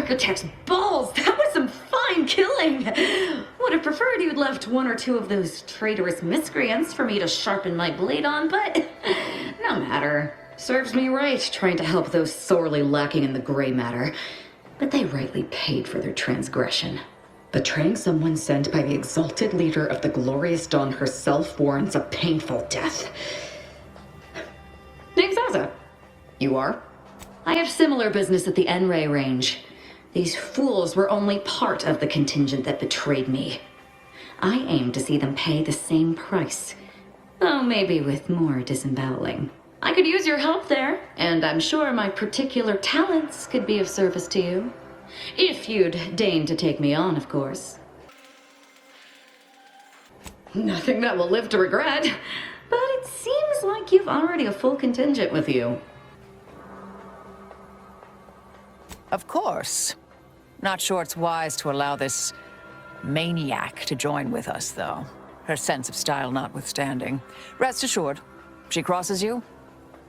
architect's balls! That was some fine killing! Would have preferred you'd left one or two of those traitorous miscreants for me to sharpen my blade on, but no matter. Serves me right trying to help those sorely lacking in the gray matter. But they rightly paid for their transgression. Betraying someone sent by the exalted leader of the glorious dawn herself warrants a painful death. Name's Aza. You are? I have similar business at the N-Ray range. These fools were only part of the contingent that betrayed me. I aim to see them pay the same price, though maybe with more disemboweling. I could use your help there, and I'm sure my particular talents could be of service to you. If you'd deign to take me on, of course. Nothing that will live to regret, but it seems like you've already a full contingent with you. Of course. Not sure it's wise to allow this maniac to join with us, though. Her sense of style notwithstanding. Rest assured, she crosses you,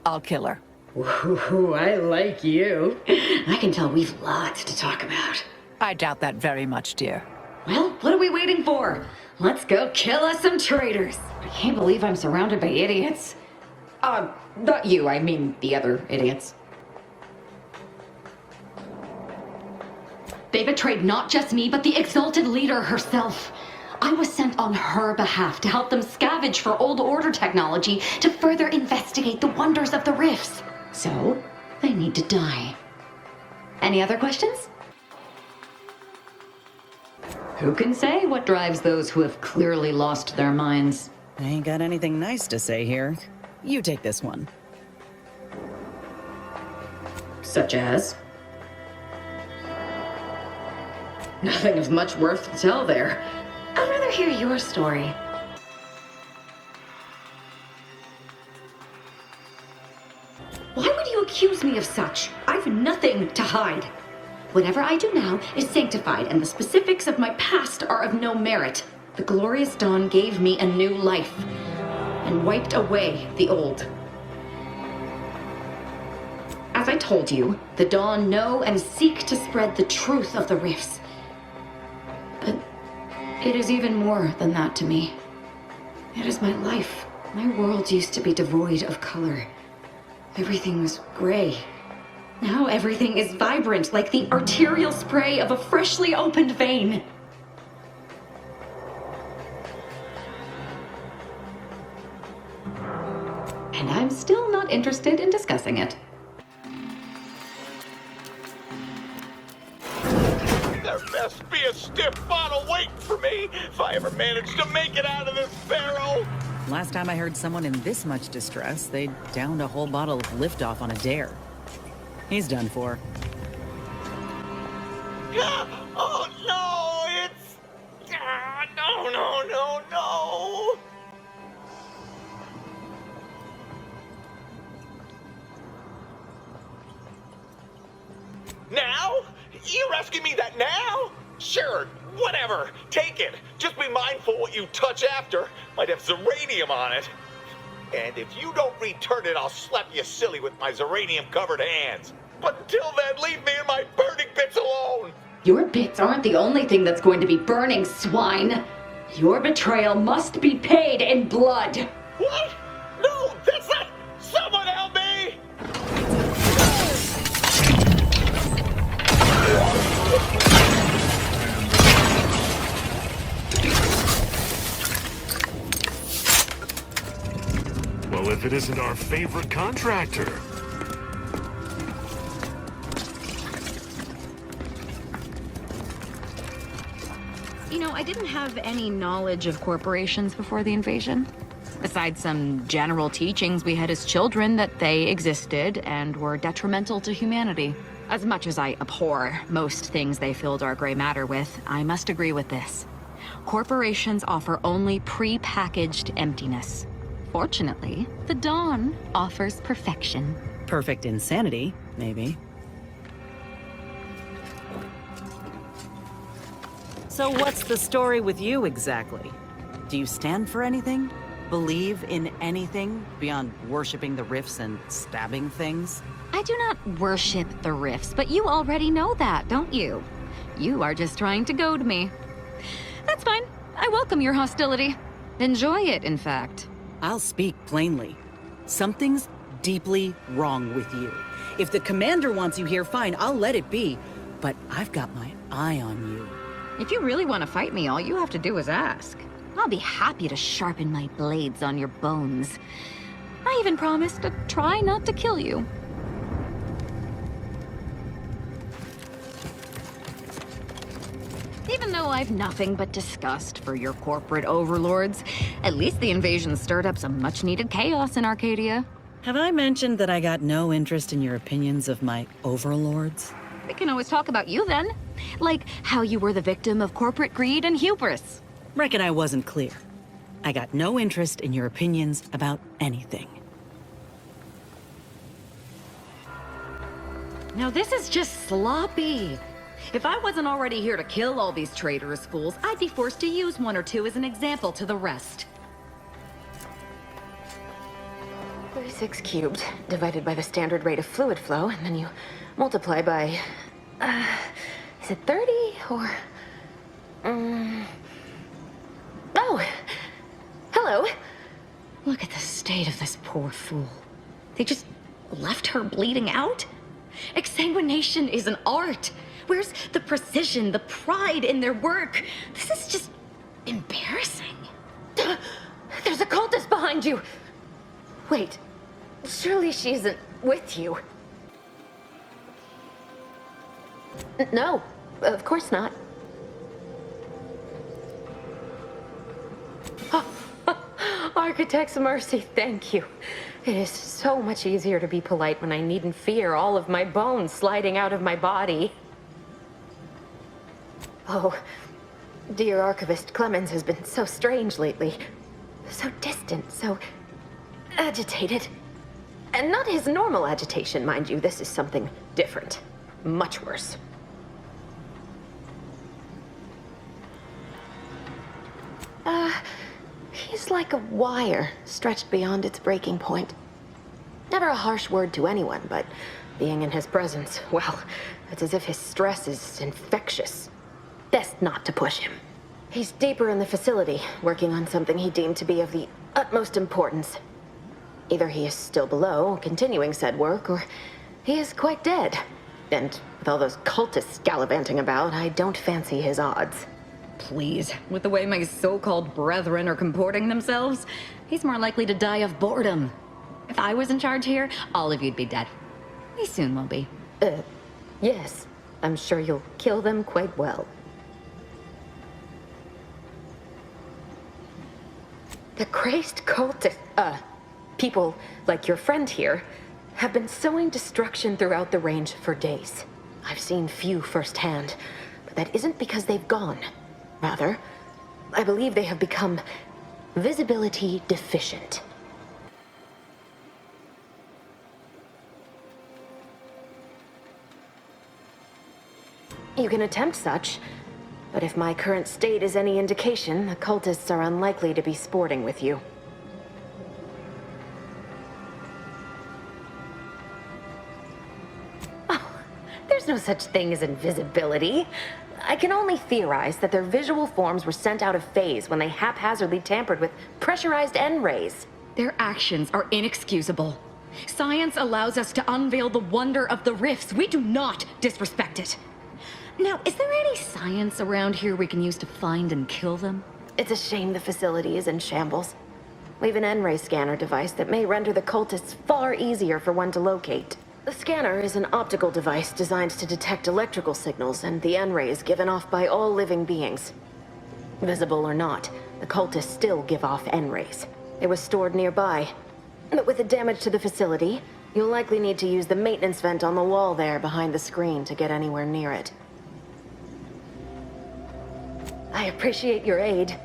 I'll kill her. Ooh, I like you. I can tell we've lots to talk about. I doubt that very much, dear. Well, what are we waiting for? Let's go kill us some traitors. I can't believe I'm surrounded by idiots. Not you, I mean the other idiots. They betrayed not just me, but the exalted leader herself. I was sent on her behalf to help them scavenge for old order technology to further investigate the wonders of the rifts. So, they need to die. Any other questions? Who can say what drives those who have clearly lost their minds? I ain't got anything nice to say here. You take this one. Such as? Nothing of much worth to tell there. I'd rather hear your story. Why would you accuse me of such? I've nothing to hide. Whatever I do now is sanctified, and the specifics of my past are of no merit. The glorious dawn gave me a new life, and wiped away the old. As I told you, the dawn know and seek to spread the truth of the rifts. But it is even more than that to me. It is my life. My world used to be devoid of color. Everything was gray. Now everything is vibrant, like the arterial spray of a freshly opened vein. And I'm still not interested in discussing it. There must be a stiff bottle waiting for me if I ever manage to make it out of this barrel. Last time I heard someone in this much distress, they downed a whole bottle of liftoff on a dare. He's done for. Oh no, it's... No. Now? You're asking me that now? Sure, whatever. Take it. Just be mindful what you touch after. Might have zeranium on it. And if you don't return it, I'll slap you silly with my zeranium-covered hands. But until then, leave me and my burning bits alone! Your bits aren't the only thing that's going to be burning, swine! Your betrayal must be paid in blood! What? No, that's not... Someone help me! Well, if it isn't our favorite contractor. You know, I didn't have any knowledge of corporations before the invasion. Besides some general teachings we had as children that they existed and were detrimental to humanity. As much as I abhor most things they filled our gray matter with, I must agree with this. Corporations offer only pre-packaged emptiness. Fortunately, the Dawn offers perfection. Perfect insanity, maybe. So what's the story with you exactly? Do you stand for anything? believe in anything beyond worshipping the rifts and stabbing things? I do not worship the rifts, but you already know that, don't you? You are just trying to goad me. That's fine. I welcome your hostility. Enjoy it, in fact. I'll speak plainly. Something's deeply wrong with you. If the commander wants you here, fine, I'll let it be. But I've got my eye on you. If you really want to fight me, all you have to do is ask. I'll be happy to sharpen my blades on your bones. I even promise to try not to kill you. Even though I've nothing but disgust for your corporate overlords, at least the invasion stirred up some much-needed chaos in Arcadia. Have I mentioned that I got no interest in your opinions of my overlords? We can always talk about you then. Like how you were the victim of corporate greed and hubris. Reckon I wasn't clear. I got no interest in your opinions about anything. Now this is just sloppy. If I wasn't already here to kill all these traitorous fools, I'd be forced to use one or two as an example to the rest. 36 cubed, divided by the standard rate of fluid flow, and then you multiply by... is it 30, or... Oh! Hello! Look at the state of this poor fool. They just left her bleeding out? Exsanguination is an art. Where's the precision, the pride in their work? This is just embarrassing. There's a cultist behind you! Wait, surely she isn't with you. No, of course not. Architect's mercy, thank you. It is so much easier to be polite when I needn't fear all of my bones sliding out of my body. Oh, dear Archivist Clemens has been so strange lately. So distant, so agitated. And not his normal agitation, mind you. This is something different. Much worse. He's like a wire stretched beyond its breaking point. Never a harsh word to anyone, but being in his presence, well, it's as if his stress is infectious. Best not to push him. He's deeper in the facility, working on something he deemed to be of the utmost importance. Either he is still below, continuing said work, or he is quite dead. And with all those cultists gallivanting about, I don't fancy his odds. Please, with the way my so-called brethren are comporting themselves, he's more likely to die of boredom. If I was in charge here, all of you'd be dead. We soon will be. Yes. I'm sure you'll kill them quite well. The crazed cultist, people like your friend here, have been sowing destruction throughout the range for days. I've seen few firsthand, but that isn't because they've gone. Rather, I believe they have become visibility deficient. You can attempt such, but if my current state is any indication, the cultists are unlikely to be sporting with you. Oh, there's no such thing as invisibility. I can only theorize that their visual forms were sent out of phase when they haphazardly tampered with pressurized N-rays. Their actions are inexcusable. Science allows us to unveil the wonder of the rifts. We do not disrespect it. Now, is there any science around here we can use to find and kill them? It's a shame the facility is in shambles. We have an N-ray scanner device that may render the cultists far easier for one to locate. The scanner is an optical device designed to detect electrical signals and the N-rays given off by all living beings. Visible or not, the cultists still give off N-rays. It was stored nearby. But with the damage to the facility, you'll likely need to use the maintenance vent on the wall there behind the screen to get anywhere near it. I appreciate your aid.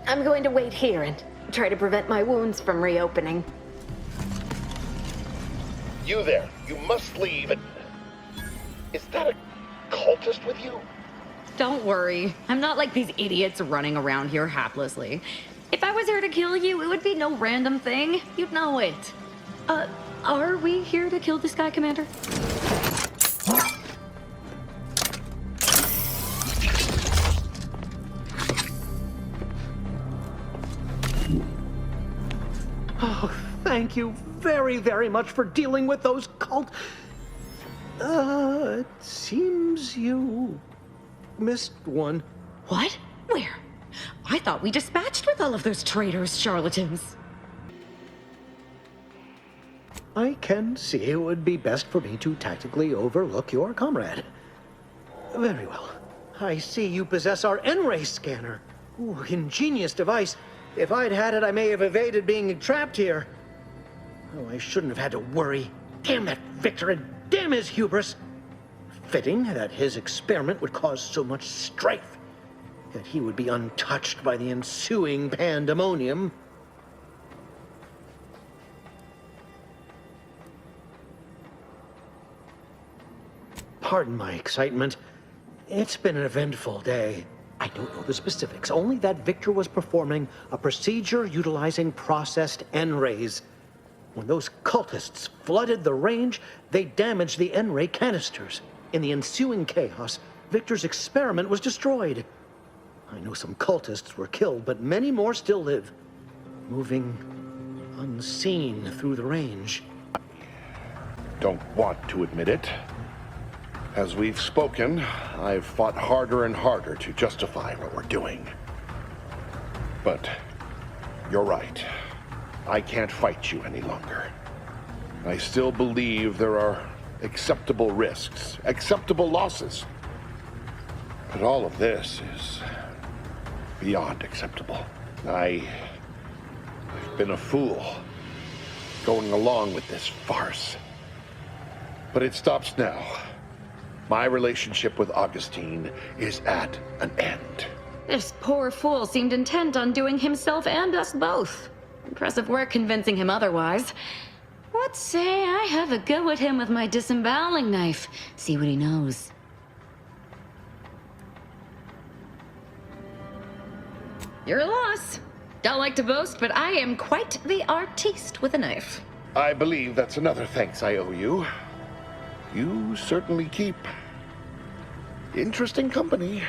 I'm going to wait here and try to prevent my wounds from reopening. You there, you must leave. Is that a cultist with you? Don't worry. I'm not like these idiots running around here haplessly. If I was here to kill you, it would be no random thing. You'd know it. Are we here to kill this guy, Commander? Oh, thank you very, very much for dealing with those cult... it seems you missed one. What? Where? I thought we dispatched with all of those traitorous charlatans. I can see it would be best for me to tactically overlook your comrade. Very well. I see you possess our N-ray scanner. Ooh, ingenious device. If I'd had it, I may have evaded being trapped here. Oh, I shouldn't have had to worry. Damn that Victor and damn his hubris. Fitting that his experiment would cause so much strife. That he would be untouched by the ensuing pandemonium. Pardon my excitement. It's been an eventful day. I don't know the specifics, only that Victor was performing a procedure utilizing processed N-rays. When those cultists flooded the range, they damaged the N-ray canisters. In the ensuing chaos, Victor's experiment was destroyed. I know some cultists were killed, but many more still live, moving unseen through the range. Don't want to admit it. As we've spoken, I've fought harder and harder to justify what we're doing. But you're right. I can't fight you any longer. I still believe there are acceptable risks, acceptable losses. But all of this is beyond acceptable. I've been a fool going along with this farce. But it stops now. My relationship with Augustine is at an end. This poor fool seemed intent on doing himself and us both. Impressive work convincing him otherwise. Let's say I have a go at him with my disemboweling knife. See what he knows. You're a loss. Don't like to boast, but I am quite the artiste with a knife. I believe that's another thanks I owe you. You certainly keep interesting company.